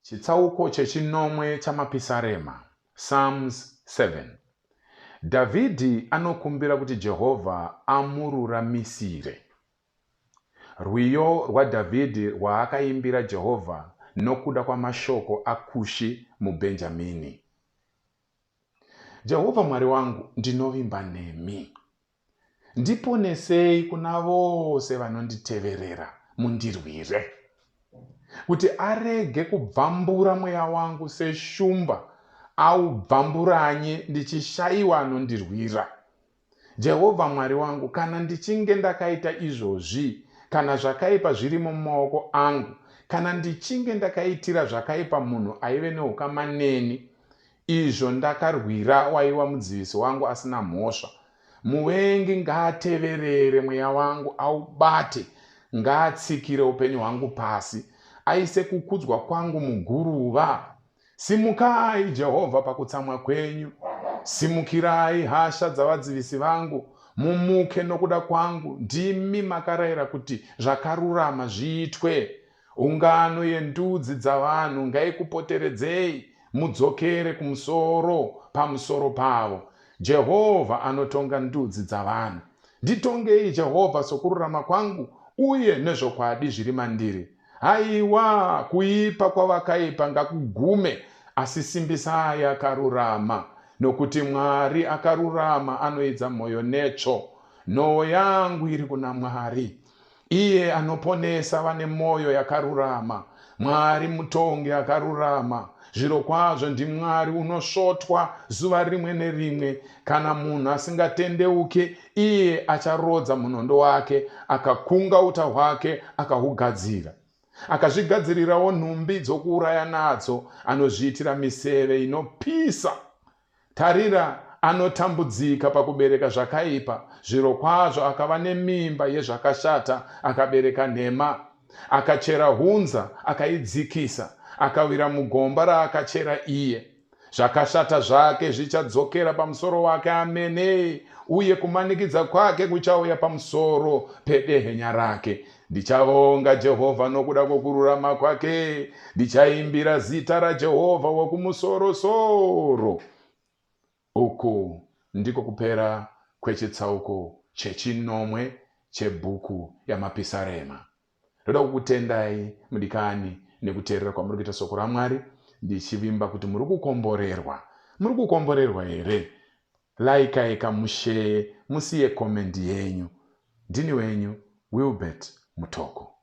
Chitsauko chechinomwe chamapisarema, Psalms 7. Dhavhidhi anokumbira kuti Jehovha amururamisire. Rwiyo rwaDhavhidhi rwaakaimbira Jehovha nokuda kwamashoko akushi muBhenjamini. Jehovha Mwari wangu, ndinovimba nemi. Ndiponesei kuna vose vanonditeverera, mundirwire. Kuti arege kubvambura mweya wangu seshumba, au bvamburanye ndichishayiwa anondirwira. Jehovha Mwari wangu, kana ndichinge ndakaita izvozvi, kana zvakaipa zviri mumaoko angu, kana ndichinge ndakaitira zvakaipa munhu aive neukama neni, izvo ndakarwira waiwa mudzivisi wangu asina mhosva, muvengi ngaateverere mweya wangu, aubate, ngaatsikire upenyu hwangu pasi, aise kukudzwa kwangu muguruva. Simukai Jehovha pakutsamwa kwenyu, simukirai hasha dzavadzivisi vangu, mumuke nokuda kwangu. Ndimi makarayira kuti zvakarurama zviitwe. Ungano yendudzi dzavanhu ngaikupoteredzei, mudzokere pamusoro pavo. Jehovha anotonga ndudzi dzavanhu. Nditongei Jehovha sokururama kwangu, uye nezvokwadi zviri mandiri. Haiwa, kuipa kwavakaipa ngakugume, asi simbisai akarurama, nokuti Mwari akarurama anoedza mwoyo netsvo. Nhoo yangu iri kuna Mwari, iye anoponesa vane mwoyo yakarurama. Mwari mutongi akarurama. Zvirokwazvo ndiMwari unosvotwa zuva rimwe nerimwe. Kana munhu asingatendeuke, iye acharodza munondo wake, akakunga uta hwake, akahugadzira. Akazvigadzirirawo nhumbi dzokuuraya nadzo, anozviitira miseve inopisa. Tarira, anotambudzika pakubereka zvakaipa. Zvirokwazvo akava nemimba yezvakashata, akabereka nhema. Akachera hunza, akaidzikisa, akawira mugomba raakachera iye. Zvakashata zvake zvichadzokera pamusoro wake, amene, uye kumanikidza kwake kuchauya pamusoro pedehenya rake. Ndichavonga Jehovha nokuda kwokururama kwake, ndichaimbira zita raJehovha wokumusoro-soro. Uku ndiko kupera kwechitsauko chechinomwe chebhuku yamapisarema. Ndoda kukutendai mudikani nekuteerera kwamuri kuita soko raMwari, ndichivimba kuti muri kukomborerwa. Muri kukomborerwa here? Laikai kamushare, musiye comment yenyu. Ndini wenyu Wilbert Mutoko.